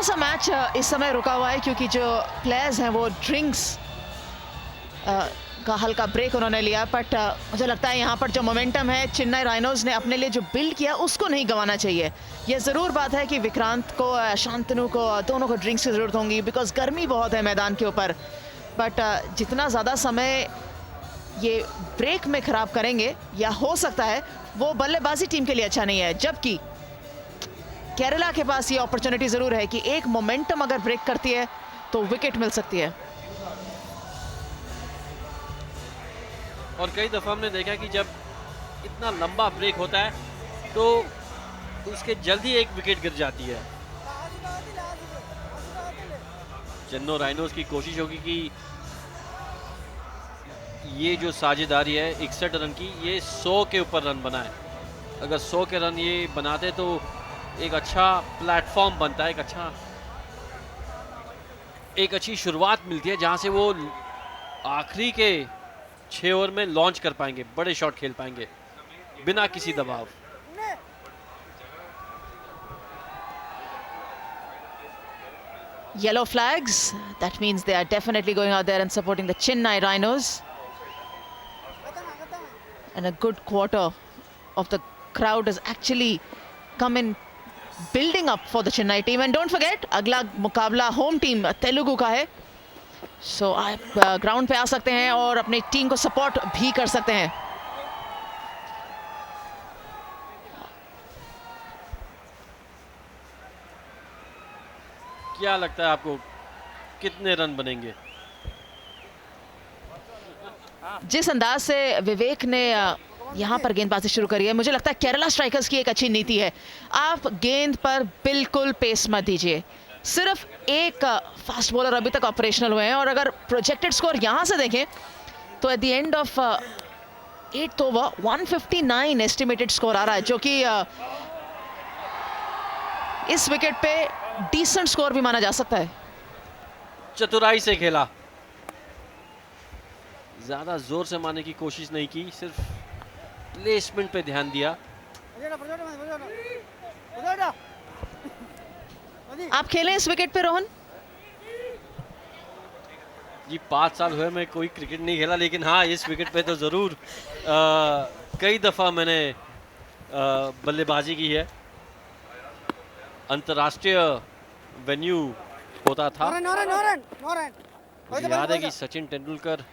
थोड़ा सा मैच इस समय रुका हुआ है क्योंकि जो प्लेयर्स हैं वो ड्रिंक्स का हल्का ब्रेक उन्होंने लिया, बट मुझे लगता है यहाँ पर जो मोमेंटम है चेन्नई राइनोज ने अपने लिए जो बिल्ड किया उसको नहीं गंवाना चाहिए। ये ज़रूर बात है कि विक्रांत को, शांतनु को, दोनों को ड्रिंक्स की ज़रूरत होगी बिकॉज गर्मी बहुत है मैदान के ऊपर, बट जितना ज़्यादा समय ये ब्रेक में ख़राब करेंगे या हो सकता है वो बल्लेबाजी टीम के लिए अच्छा नहीं है। जबकि केरला के पास ये अपॉर्चुनिटी ज़रूर है कि एक मोमेंटम अगर ब्रेक करती है तो विकेट मिल सकती है। और कई दफ़ा हमने देखा कि जब इतना लंबा ब्रेक होता है तो उसके जल्दी एक विकेट गिर जाती है। चेन्नई राइनोज की कोशिश होगी कि ये जो साझेदारी है 61 रन की, ये 100 के ऊपर रन बनाए। अगर 100 के रन ये बनाते तो एक अच्छा प्लेटफॉर्म बनता है, एक अच्छी शुरुआत मिलती है जहां से वो आखिरी के 6 ओवर में लॉन्च कर पाएंगे, बड़े शॉट खेल पाएंगे बिना किसी दबाव। Yellow flags, that means they are definitely going out there and supporting the Chennai Rhinos. And a good quarter of the crowd has actually come in building up for the Chennai team. And don't forget, अगला मुकाबला home team Telugu का है। So आप ground पे आ सकते हैं और अपनी टीम को सपोर्ट भी कर सकते हैं। क्या लगता है आपको कितने रन बनेंगे? जिस अंदाज से विवेक ने यहाँ पर गेंदबाजी शुरू करी है, मुझे लगता है केरला स्ट्राइकर्स की एक अच्छी नीति है, आप गेंद पर बिल्कुल पेस मत दीजिए। सिर्फ एक फास्ट बॉलर अभी तक ऑपरेशनल हुए हैं और अगर प्रोजेक्टेड स्कोर यहाँ से देखें तो at the end of 8th over 159 estimated score आ रहा है, जो कि इस विकेट पे डिसेंट स्कोर भी माना जा सकता है। चतुराई से खेला, ज्यादा जोर से मारने की कोशिश नहीं की, सिर्फ प्लेसमेंट पे ध्यान दिया। आप खेले इस विकेट पे रोहन? जी 5 साल हुए मैं कोई क्रिकेट नहीं खेला, लेकिन हाँ इस विकेट पे तो जरूर कई दफा मैंने बल्लेबाजी की है। अंतर्राष्ट्रीय वेन्यू होता था। मुझे याद है कि सचिन तेंदुलकर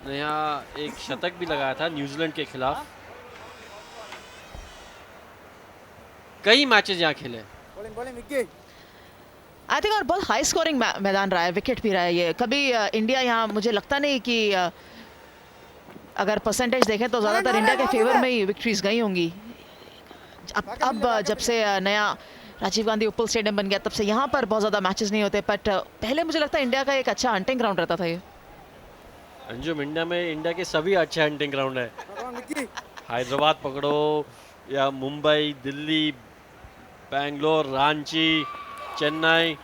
ने यहाँ एक शतक भी लगाया था न्यूजीलैंड के खिलाफ। कई मैचेस यहाँ खेले। आई थिंक और बहुत हाई स्कोरिंग मैदान रहा है, विकेट भी रहा है ये। कभी इंडिया यहाँ मुझे लगता नहीं कि अगर परसेंटेज देखें तो ज़्यादातर इंडिया के फेवर में ही विक्ट्रीज गई होंगी। अब जब से नया राजीव गांधी ओपल स्टेडियम बन गया तब से यहाँ पर बहुत ज़्यादा मैचेस नहीं होते, बट पहले मुझे लगता है इंडिया का एक अच्छा हंटिंग ग्राउंड रहता था ये। अंजुम, इंडिया के सभी अच्छे हंटिंग ग्राउंड है। हैदराबाद पकड़ो या मुंबई, दिल्ली, बेंगलोर, रांची, चेन्नई,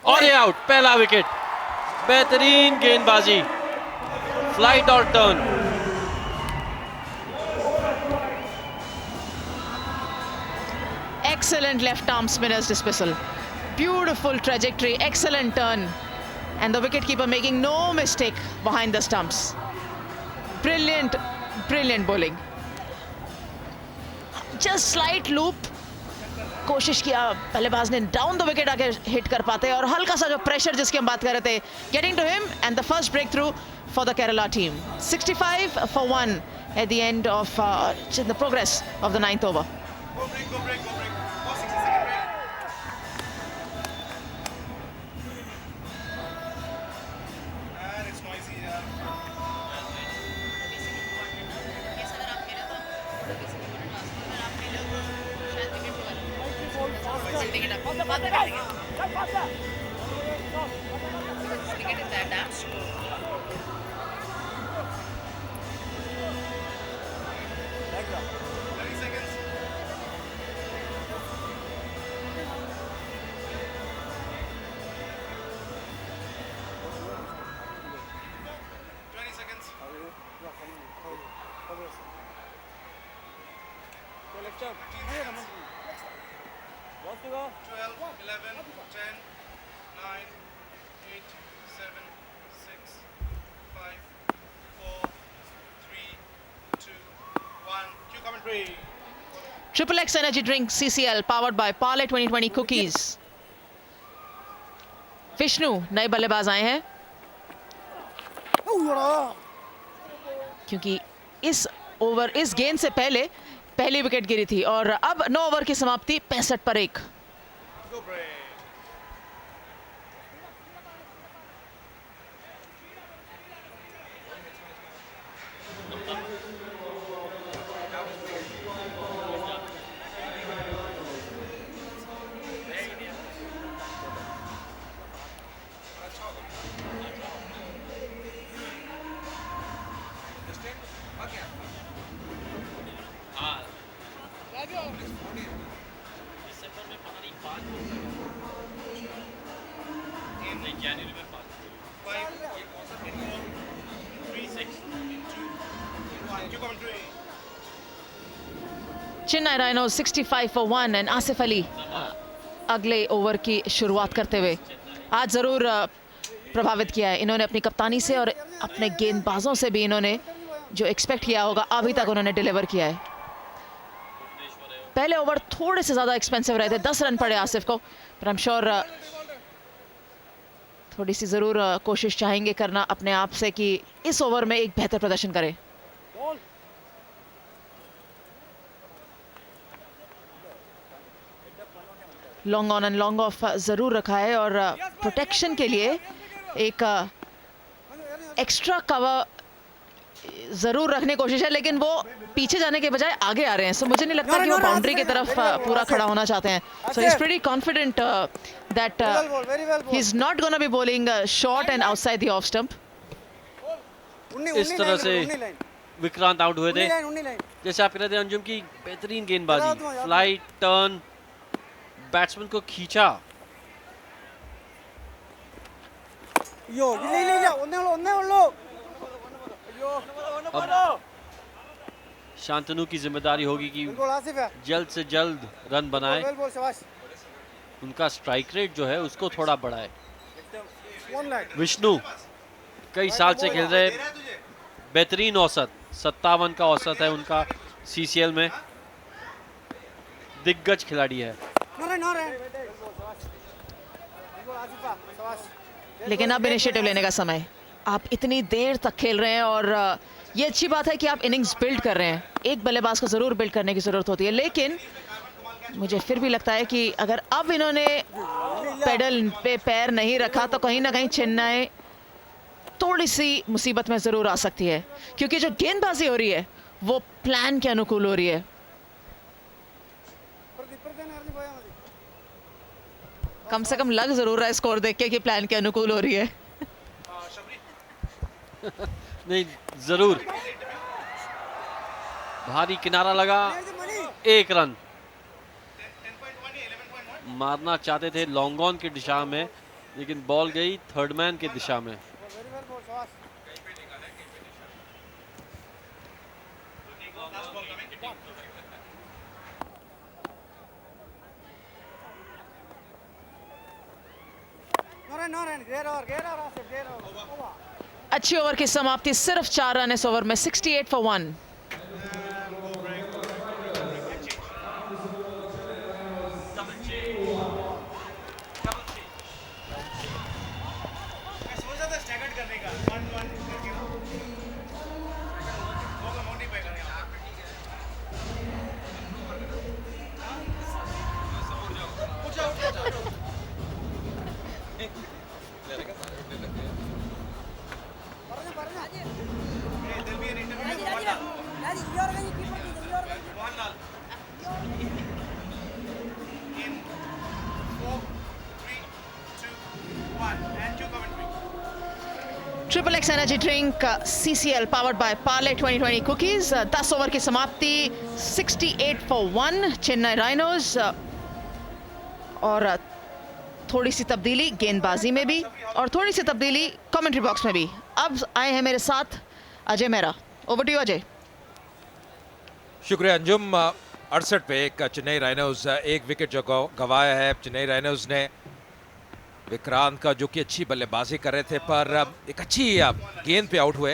और ये आउट, पहला विकेट। बेहतरीन गेंदबाजी, फ्लाइट और turn. Excellent left arm spinner's dismissal. Beautiful trajectory, excellent turn. And the wicketkeeper making no mistake behind the stumps. Brilliant, brilliant bowling. Just slight loop. कोशिश किया बल्लेबाज ने, डाउन द विकेट आके hit कर पाते, और हल्का सा जो प्रेशर जिसकी हम बात कर रहे थे, getting to him and the first breakthrough for the Kerala team. 65 for 1 at the end of the progress of the 9th over. 12, 11, 10, 9, 8, 7, 6, 5, 4, 3, 2, 1. Cue commentary. Triple X Energy Drink CCL powered by Parle 2020 Cookies. Vishnu नए बल्लेबाज आए हैं क्योंकि इस गेंद से पहले पहली विकेट गिरी थी और अब 9 ओवर की समाप्ति 65 पर 1। Go break. Chennai rhinos 65 for 1 and Asif Ali अगले ओवर की शुरुआत करते हुए आज जरूर प्रभावित किया है इन्होंने अपनी कप्तानी से और अपने गेंदबाजों से भी। इन्होंने जो एक्सपेक्ट किया होगा अभी तक उन्होंने डिलीवर किया है। पहले ओवर थोड़े से ज्यादा एक्सपेंसिव रहे थे, 10 रन पड़े आसिफ को, पर आई एम श्योर थोड़ी सी जरूर कोशिश चाहेंगे करना अपने आप से कि इस ओवर में एक बेहतर प्रदर्शन करें। Long on and long off जरूर रखा है और प्रोटेक्शन के लिए एक एक्स्ट्रा कवर जरूर रखने की कोशिश है, लेकिन वो पीछे जाने के बजाय आगे आ रहे हैं। सो मुझे नहीं लगता कि वो बाउंड्री की तरफ पूरा खड़ा होना चाहते हैं। So he is pretty confident that he is not gonna be bowling short and outside the off stump. इस तरह से विक्रांत आउट हुए थे। जैसे आप कह रहे थे अंजुम की बेहतरीन गेंदबाजी, फ्लाइट टर्न, बैट्समैन को खींचा। अब शांतनु की जिम्मेदारी होगी कि जल्द से जल्द रन बनाए, उनका स्ट्राइक रेट जो है उसको थोड़ा बढ़ाए। विष्णु कई साल से खेल रहे, बेहतरीन औसत 57 का औसत है उनका सीसीएल में, दिग्गज खिलाड़ी है। लेकिन अब इनिशिएटिव लेने का समय, आप इतनी देर तक खेल रहे हैं और ये अच्छी बात है कि आप इनिंग्स बिल्ड कर रहे हैं। एक बल्लेबाज को जरूर बिल्ड करने की जरूरत होती है, लेकिन मुझे फिर भी लगता है कि अगर अब इन्होंने पेडल पे पैर नहीं रखा तो कहीं ना कहीं चेन्नई थोड़ी सी मुसीबत में जरूर आ सकती है, क्योंकि जो गेंदबाजी हो रही है वो प्लान के अनुकूल हो रही है। कम से कम लग जरूर रहा है स्कोर देख के कि प्लान के अनुकूल हो रही है। नहीं, जरूर भारी किनारा लगा, 1 रन मारना चाहते थे लॉन्ग ऑन की दिशा में, लेकिन बॉल गई थर्ड मैन की दिशा में। अच्छी ओवर की समाप्ति, सिर्फ 4 रन इस ओवर में, 68 for 1। Triple x energy drink CCL powered by Parle 2020 cookies. 10 over की समाप्ति, 68 for 1 चेन्नई राइनोज। और थोड़ी सी तब्दीली गेंदबाजी में भी और थोड़ी सी तब्दीली कमेंट्री बॉक्स में भी। अब आए हैं मेरे साथ Ajay Mehra. Over to you Ajay. शुक्रिया अंजुम। 68 पे एक चेन्नई राइनोज एक विकेट जो गंवाया है चेन्नई राइनोज ने। विक्रांत का जो कि अच्छी बल्लेबाजी कर रहे थे पर एक अच्छी गेंद पे आउट हुए।